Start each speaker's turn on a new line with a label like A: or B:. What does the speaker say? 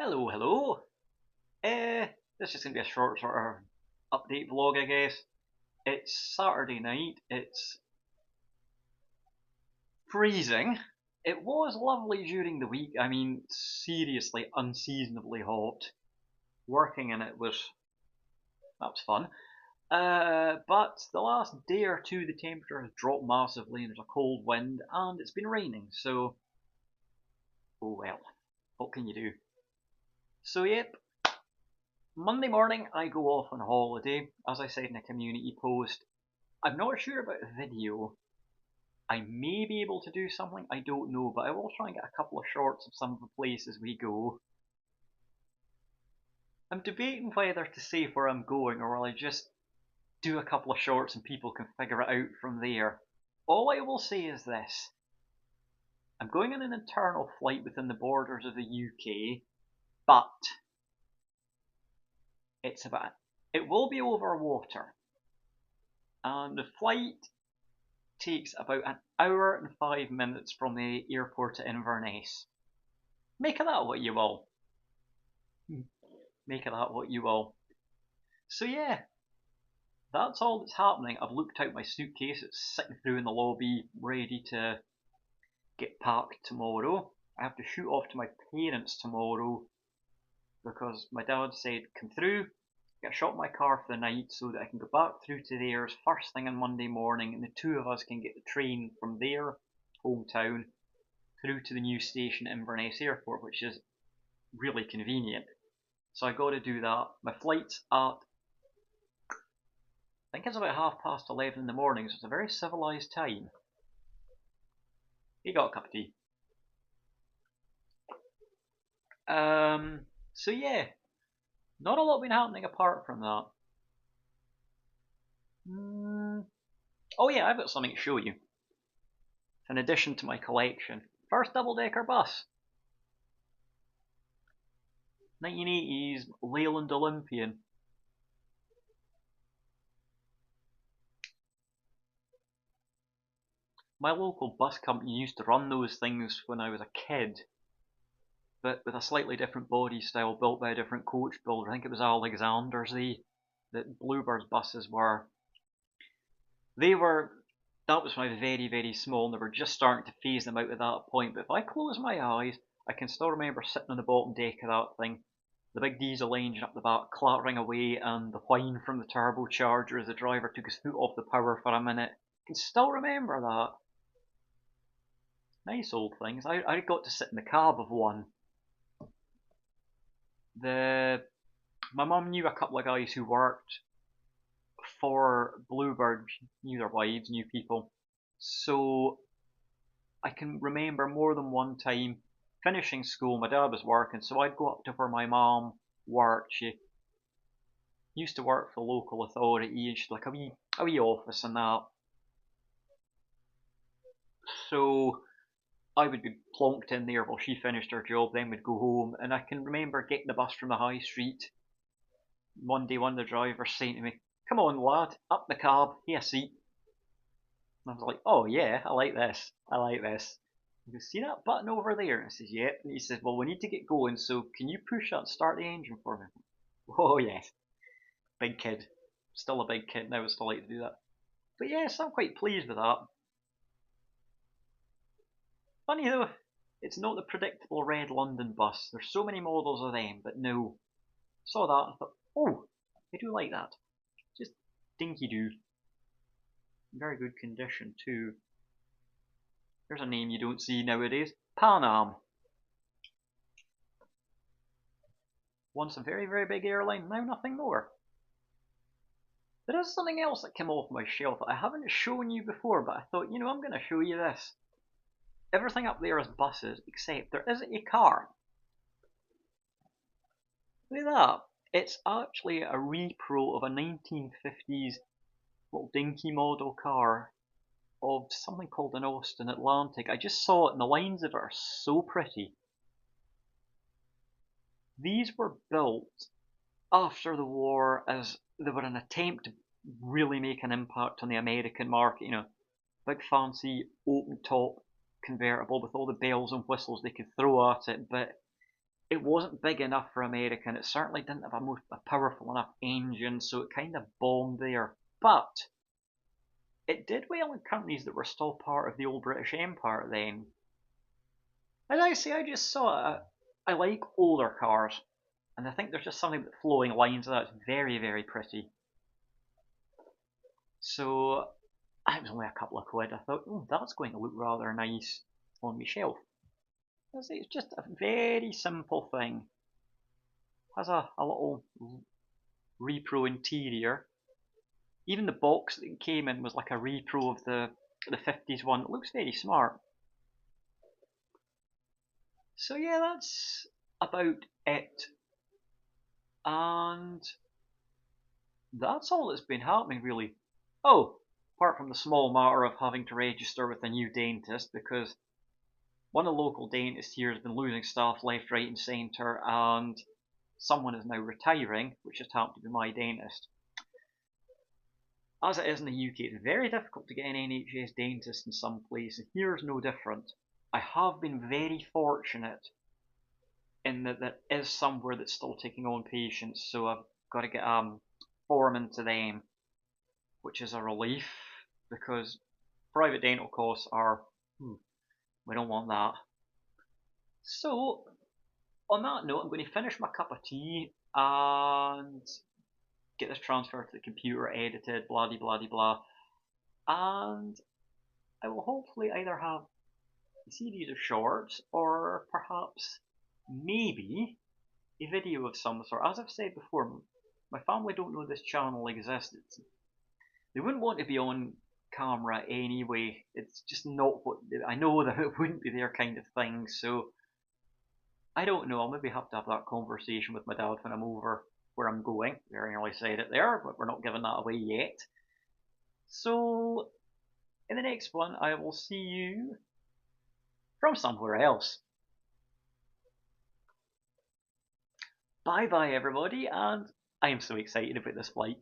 A: Hello, hello. This is going to be a short sort of update vlog, I guess. It's Saturday night. It's freezing. It was lovely during the week. I mean, seriously, unseasonably hot. Working in it that was fun. But the last day or two, the temperature has dropped massively, and there's a cold wind, and it's been raining. So, oh well. What can you do? So, yep, Monday morning I go off on holiday. As I said in a community post, I'm not sure about the video. I may be able to do something, I don't know, but I will try and get a couple of shorts of some of the places we go. I'm debating whether to say where I'm going or will I just do a couple of shorts and people can figure it out from there. All I will say is this. I'm going on an internal flight within the borders of the UK, but it will be over water. And the flight takes about an hour and 5 minutes from the airport to Inverness. Make of that what you will. Make of that what you will. So yeah, that's all that's happening. I've looked out my suitcase, it's sitting through in the lobby, ready to get packed tomorrow. I have to shoot off to my parents tomorrow because my dad said, come through, get a shot in my car for the night so that I can go back through to theirs first thing on Monday morning, and the two of us can get the train from their hometown through to the new station at Inverness Airport, which is really convenient. So I got to do that. My flight's at, I think it's about 11:30 in the morning, so it's a very civilised time. You got a cup of tea. So yeah, not a lot been happening apart from that. Oh yeah, I've got something to show you. In addition to my collection, first double-decker bus. 1980s Leyland Olympian. My local bus company used to run those things when I was a kid, but with a slightly different body style built by a different coach builder. I think it was Alexander's. The Bluebirds buses were. They were. That was when I was very, very small, and they were just starting to phase them out at that point. But if I close my eyes, I can still remember sitting on the bottom deck of that thing, the big diesel engine up the back clattering away, and the whine from the turbocharger as the driver took his foot off the power for a minute. I can still remember that. Nice old things. I got to sit in the cab of one. My mum knew a couple of guys who worked for Bluebird, knew their wives, knew people. So I can remember more than one time finishing school. My dad was working, so I'd go up to where my mum worked. She used to work for the local authority, and she'd like a wee office and that. So I would be plonked in there while she finished her job, then we'd go home. And I can remember getting the bus from the high street. One day, one of the drivers saying to me, come on, lad, up the cab, here a seat. And I was like, oh yeah, I like this. I like this. He goes, see that button over there? And I says, yeah. And he says, well, we need to get going, so can you push that and start the engine for me? Oh yes. Big kid. Still a big kid now, I still like to do that. But yes, I'm quite pleased with that. Funny though, it's not the predictable red London bus. There's so many models of them, but no. Saw that and thought, oh, I do like that. Just dinky do. Very good condition too. There's a name you don't see nowadays. Pan Am. Once a very, very big airline, now nothing more. There is something else that came off my shelf that I haven't shown you before, but I thought, I'm going to show you this. Everything up there is buses, except there is a car. Look at that. It's actually a repro of a 1950s little dinky model car of something called an Austin Atlantic. I just saw it and the lines of it are so pretty. These were built after the war as they were an attempt to really make an impact on the American market. Big fancy open top convertible with all the bells and whistles they could throw at it, but it wasn't big enough for America, and it certainly didn't have a powerful enough engine, so it kind of bombed there. But it did well in countries that were still part of the old British Empire then. As I say, I just saw it. I like older cars, and I think there's just something about flowing lines that's very, very pretty. So it was only a couple of quid. I thought, oh, that's going to look rather nice on my shelf. It's just a very simple thing. Has a little repro interior. Even the box that it came in was like a repro of the 50s one. It looks very smart. So yeah, that's about it. And that's all that's been happening really. Oh, apart from the small matter of having to register with a new dentist because one of the local dentists here has been losing staff left, right, and centre, and someone is now retiring, which just happened to be my dentist. As it is in the UK, it's very difficult to get an NHS dentist in some places. Here's no different. I have been very fortunate in that there is somewhere that's still taking on patients, so I've got to get form into them, which is a relief because private dental costs are, we don't want that. So, on that note, I'm going to finish my cup of tea and get this transferred to the computer, edited, blah de blah de blah, and I will hopefully either have a series of shorts or perhaps maybe a video of some sort. As I've said before, my family don't know this channel exists. They wouldn't want to be on camera anyway. It's just not what I know that it wouldn't be their kind of thing. So I don't know. I'll maybe have to have that conversation with my dad when I'm over where I'm going. Very nearly said it there, but we're not giving that away yet. So in the next one, I will see you from somewhere else. Bye bye, everybody, and I am so excited about this flight.